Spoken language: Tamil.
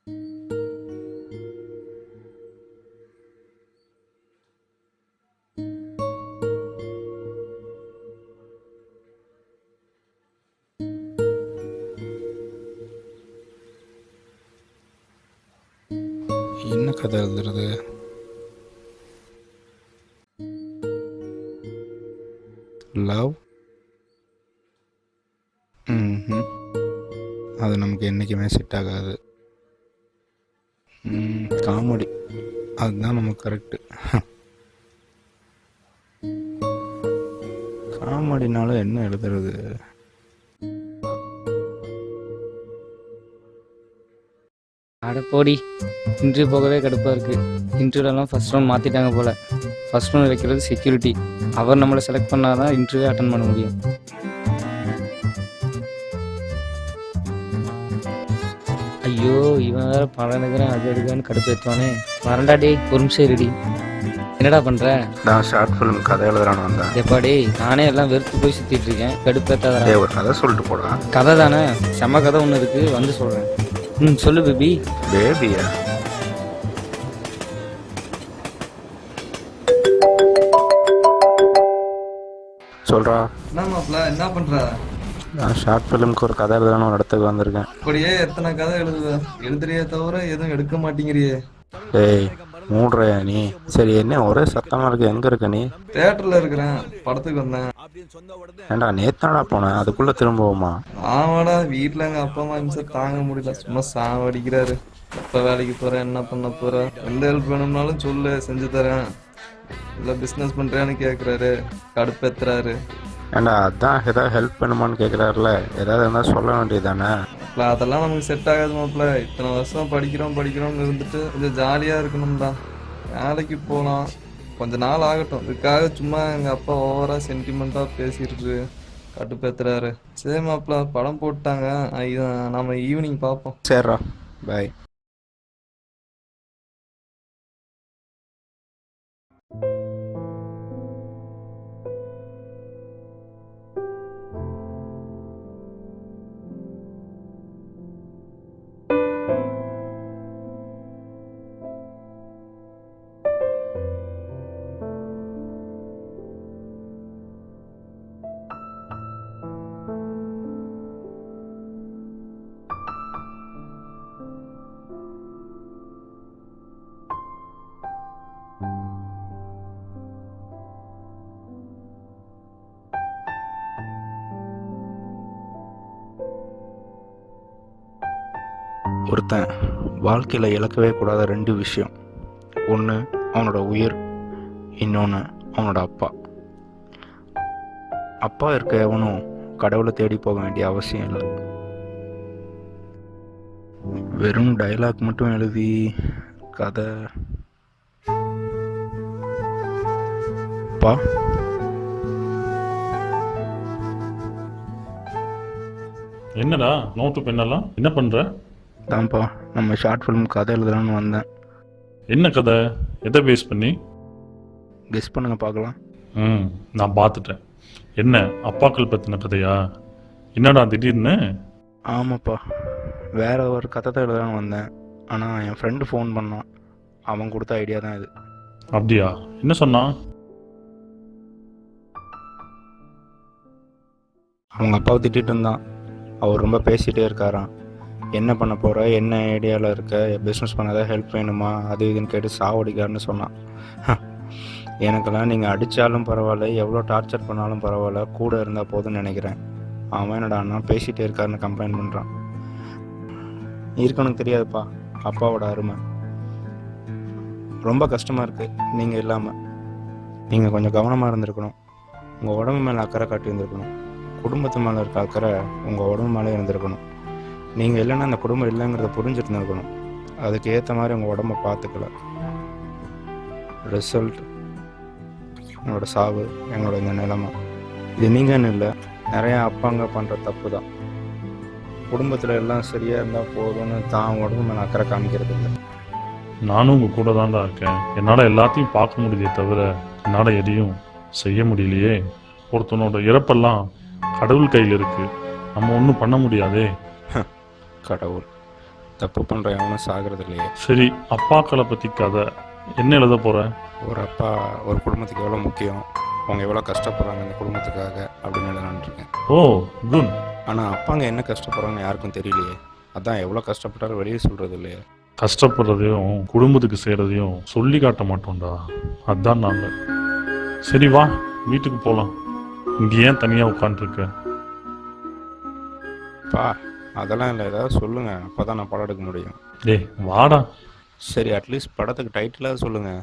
என்ன கதை எழுதுறது? லவ்? அது நமக்கு என்றைக்குமே செட் ஆகாது. காமெடி, அதுதான் நமக்கு கரெக்டு. காமெடினால என்ன எழுதுறது? அட போடி, இன்டர்வியூ போகவே கடுப்பாக இருக்குது. இன்டர்வியூலலாம் ஃபஸ்ட் ரவுண்ட் மாற்றிட்டாங்க போல். ஃபஸ்ட் ரவுண்ட் வைக்கிறது செக்யூரிட்டி. அவர் நம்மளை செலக்ட் பண்ணால் தான் இன்டர்வியூ அட்டன் பண்ண முடியும். ஐயோ, இவன் வேறு படம் எடுக்கிறேன் அது எடுக்கிறேன்னு கடுப்பேற்றுவானே. வரண்டா டே, ஒரு நிமிஷம் ரெடி. என்னடா பண்ணுற? நான் ஷார்ட் ஃபிலிம் கதை எழுதுறான்னு வந்தேன். எப்பாடி, நானே எல்லாம் வெறுத்து போய் சுற்றிட்டு இருக்கேன். கடுப்பேற்றாத. ஒரு கதை சொல்லிட்டு போடா. கதை தானே, செம்ம கதை ஒன்று இருக்குது, வந்து சொல்கிறேன். சொல்லு பேபி. பேபியா? சொல்றா. என்ன மாப்ள, என்ன பண்ற? நான் ஷார்ட் ஃபிலிம்க்கு ஒரு கதை எழுதணும் ஒரு இடத்துக்கு வந்திருக்கேன். அப்படியே எத்தனை கதை எழுதுறியே தவிர எதுவும் எடுக்க மாட்டேங்கிறியே. டேய் மூடுறியா நீ? சரி, என்ன ஒரே சத்தமா இருக்கு? எங்க இருக்க நீ? தியேட்டர்ல இருக்கிறேன், படத்துக்கு வந்தேன். ஏண்டா நேத்தாடா போனேன், அதுக்குள்ள திரும்பவுமா? ஆமாடா, வீட்டுல எங்க அப்பா அம்மா நிமிஷம் தாங்க முடியல, சும்மா சாவடிக்கிறாரு. எப்ப வேலைக்கு போறேன், என்ன பண்ண போற, எந்த ஹெல்ப் வேணும்னாலும் சொல்லு, செஞ்சு தரேன். இல்ல பிசினஸ் பண்றேன்னு கேக்குறாரு, கடுப்பேத்துறாரு. ஏண்டா அதான் ஏதாவது ஹெல்ப் பண்ணுமான்னு கேட்குறாருல, ஏதாவது இருந்தால் சொல்ல வேண்டியது தானே? அதெல்லாம் நமக்கு செட் ஆகாது மாப்பிள்ள. இத்தனை வருஷம் படிக்கிறோம்னு இருந்துட்டு கொஞ்சம் ஜாலியா இருக்கணும்டா. வேலைக்கு போகலாம், கொஞ்ச நாள் ஆகட்டும். இதுக்காக சும்மா எங்க அப்பா ஓவரா சென்டிமெண்டா பேசிட்டு கடுப்பேத்துறாரு. சரி மாப்பிள்ள, படம் போட்டாங்க, நாம ஈவினிங் பார்ப்போம். சரிடா, பாய். ஒருத்தன் வாழ்க்கையில் இழக்கவே கூடாத 2 விஷயம். ஒன்று அவனோட உயிர், இன்னொன்று அவனோட அப்பா. அப்பா இருக்க எவனும் கடவுளை தேடி போக வேண்டிய அவசியம் இல்லை. வெறும் டைலாக் மட்டும் எழுதி கதை. அப்பா, என்னடா நோட்டு பெண்ணெல்லாம் என்ன பண்ணுற? தான்ப்பா, நம்ம ஷார்ட் ஃபிலிம் கதை எழுதலான்னு வந்தேன். என்ன கதை? எதை பேஸ் பண்ணி? கெஸ் பண்ணுங்க பார்க்கலாம். நான் பார்த்துட்டேன். என்ன, அப்பாக்கள் பற்றின கதையா? என்னடா திடீர்னு? ஆமாப்பா, வேற ஒரு கதை தான் எழுதலான்னு வந்தேன். ஆனால் என் ஃப்ரெண்டு ஃபோன் பண்ணான், அவன் கொடுத்த ஐடியா தான் இது. அப்படியா? என்ன சொன்னான்? அவங்க அப்பாவை திட்டிகிட்டு இருந்தான். அவர் ரொம்ப பேசிகிட்டே இருக்காராம். என்ன பண்ண போகிற, என்ன ஐடியாவில் இருக்க, பிஸ்னஸ் பண்ணாதான் ஹெல்ப் வேணுமா, அது இதுன்னு கேட்டு சாவடிக்காருன்னு சொன்னான். எனக்கெல்லாம் நீங்கள் அடித்தாலும் பரவாயில்ல, எவ்வளோ டார்ச்சர் பண்ணாலும் பரவாயில்ல, கூட இருந்தால் போதும்னு நினைக்கிறேன். அவன் என்னடா அண்ணா பேசிகிட்டே இருக்காருன்னு கம்ப்ளைண்ட் பண்ணுறான். இருக்கணும் தெரியாதுப்பா அப்பாவோட அருமை. ரொம்ப கஷ்டமாக இருக்குது நீங்கள் இல்லாமல். நீங்கள் கொஞ்சம் கவனமாக இருந்திருக்கணும். உங்கள் உடம்பு மேலே அக்கறை காட்டி இருந்திருக்கணும். குடும்பத்து மேலே இருக்க அக்கறை உங்கள் உடம்பு மேலே இருந்திருக்கணும். நீங்கள் இல்லைன்னா அந்த குடும்பம் இல்லைங்கிறத புரிஞ்சுருந்துருக்கணும். அதுக்கு ஏற்ற மாதிரி உங்கள் உடம்பை பார்த்துக்கல. ரிசல்ட் உங்களோட சாவு, எங்களோட இந்த நிலைமை. இது நீங்கன்னு இல்லை, நிறையா அப்பாங்க பண்ணுற தப்பு தான். குடும்பத்தில் எல்லாம் சரியாக இருந்தால் போதும்னு தான் உடம்பு மேலே அக்கறை காமிக்கிறது இல்லை. நானும் உங்கள் கூட தான்டா இருக்கேன். என்னால் எல்லாத்தையும் பார்க்க முடியுதே தவிர என்னால் எதையும் செய்ய முடியலையே. ஒருத்தனோட இறப்பெல்லாம் கடவுள் கையில் இருக்குது, நம்ம ஒன்றும் பண்ண முடியாதே. கடவுள் தப்பு பண்ணுற எவனும் சாகிறது இல்லையே. சரி, அப்பாக்களை பற்றி கதை என்ன எழுத போகிற? ஒரு அப்பா ஒரு குடும்பத்துக்கு எவ்வளோ முக்கியம், அவங்க எவ்வளோ கஷ்டப்படுறாங்க இந்த குடும்பத்துக்காக அப்படின்னு எழுதலான்னு இருக்கேன். ஓ குட். ஆனால் அப்பாங்க என்ன கஷ்டப்படுறாங்கன்னு யாருக்கும் தெரியலையே. அதான் எவ்வளோ கஷ்டப்பட்டாலும் வெளியே சொல்கிறது இல்லையே. கஷ்டப்படுறதையும் குடும்பத்துக்கு செய்கிறதையும் சொல்லி காட்ட மாட்டோம்டா, அதுதான் நாங்கள். சரி வா, வீட்டுக்கு போகலாம். இங்கே ஏன் தனியாக உட்காந்துருக்க? பா அதெல்லாம் இல்லை, ஏதாவது சொல்லுங்கள், அப்போ தான் நான் படம் எடுக்க முடியும். டேய் வாடா. சரி, அட்லீஸ்ட் படத்துக்கு டைட்டிலாக சொல்லுங்கள்.